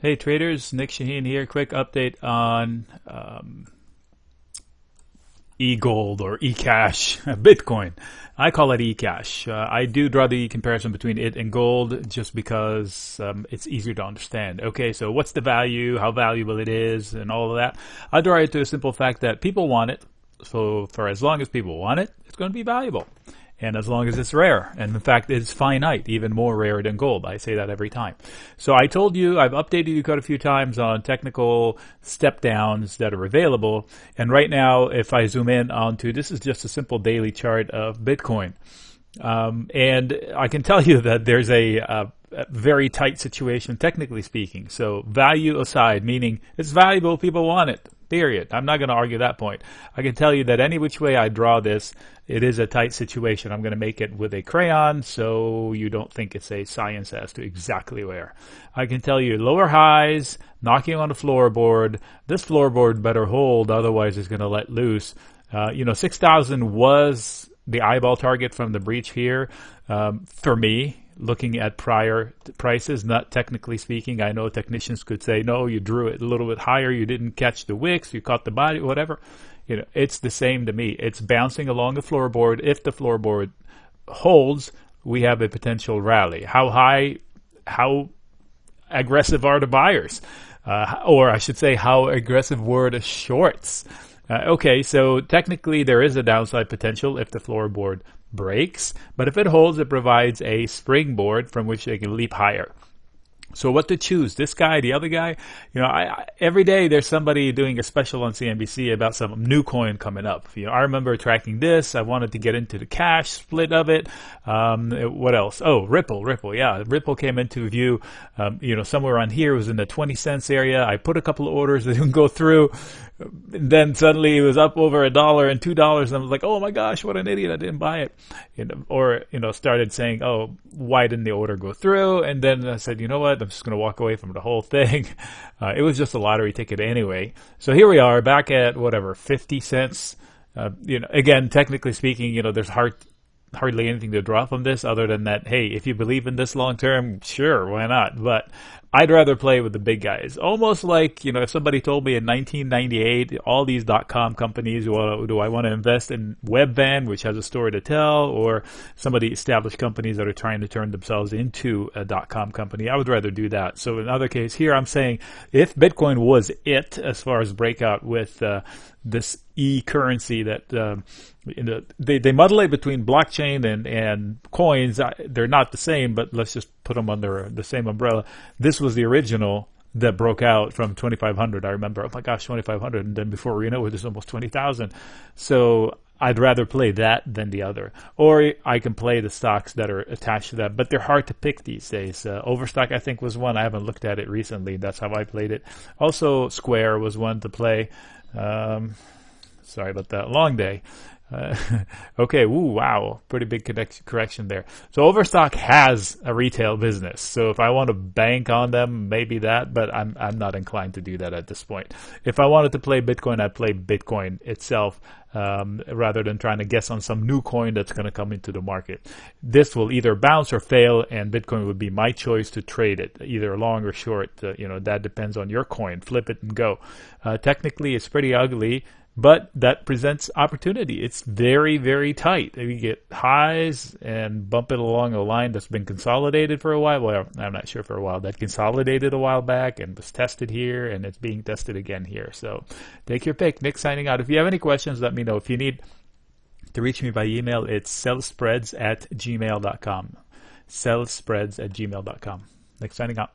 Hey traders, Nick Shaheen here. Quick update on e-gold or e-cash, Bitcoin. I call it e-cash. I do draw the comparison between it and gold just because it's easier to understand. Okay, so what's the value, how valuable it is, and all of that. I draw it to a simple fact that people want it. So for as long as people want it, it's going to be valuable. And as long as it's rare, and in fact it's finite, even more rare than gold. I say that every time. So I told you, I've updated you quite a few times on technical step downs that are available. And right now, if I zoom in onto, this is just a simple daily chart of Bitcoin. And I can tell you that there's a very tight situation, technically speaking. So value aside, meaning it's valuable, people want it. Period. I'm not going to argue that point. I can tell you that any which way I draw this, it is a tight situation. I'm going to make it with a crayon so you don't think it's a science as to exactly where. I can tell you lower highs, knocking on the floorboard. This floorboard better hold, otherwise it's going to let loose. 6,000 was the eyeball target from the breach here for me. Looking at prior prices, not technically speaking. I know technicians could say, no, you drew it a little bit higher, you didn't catch the wicks, you caught the body, whatever. It's the same to me. It's bouncing along the floorboard. If the floorboard holds, we have a potential rally. How high, how aggressive are the buyers? Or I should say, how aggressive were the shorts? Okay, so technically there is a downside potential if the floorboard breaks, but if it holds, it provides a springboard from which they can leap higher. So what to choose? This guy, the other guy? Every day there's somebody doing a special on CNBC about some new coin coming up. I remember tracking this. I wanted to get into the cash split of it. What else? Oh, Ripple. Yeah, Ripple came into view. Somewhere on here, it was in the 20 cents area. I put a couple of orders that didn't go through. Then suddenly it was up over $1 and $2, and I was like, "Oh my gosh, what an idiot! I didn't buy it." Started saying, "Oh, why didn't the order go through?" And then I said, "You know what? I'm just going to walk away from the whole thing." It was just a lottery ticket anyway. So here we are, back at whatever 50 cents. Again, technically speaking, there's hardly anything to draw from this other than that, hey, if you believe in this long term, sure, why not? But I'd rather play with the big guys. Almost like, if somebody told me in 1998, all these .com companies, well, do I want to invest in Webvan, which has a story to tell, or some of the established companies that are trying to turn themselves into a .com company? I would rather do that. So in other case, here I'm saying if Bitcoin was it as far as breakout with this e-currency that they muddle between blockchain and coins. They're not the same, but let's just put them under the same umbrella. This was the original that broke out from 2,500. I remember, oh my gosh, 2,500, and then before we know it, there's almost 20,000. So I'd rather play that than the other. Or I can play the stocks that are attached to that, but they're hard to pick these days. Overstock, I think, was one. I haven't looked at it recently. That's how I played it. Also, Square was one to play. Sorry about that. Long day. Okay, wow, pretty big correction there. So Overstock has a retail business. So if I want to bank on them, maybe that, but I'm not inclined to do that at this point. If I wanted to play Bitcoin, I'd play Bitcoin itself rather than trying to guess on some new coin that's going to come into the market. This will either bounce or fail, and Bitcoin would be my choice to trade it, either long or short. That depends on your coin. Flip it and go. Technically, it's pretty ugly, but that presents opportunity. It's very, very tight. You get highs and bump it along a line that's been consolidated for a while. Well, I'm not sure for a while. That consolidated a while back and was tested here, and it's being tested again here. So take your pick. Nick signing out. If you have any questions, let me know. If you need to reach me by email, it's sellspreads@gmail.com. sellspreads@gmail.com. Nick signing out.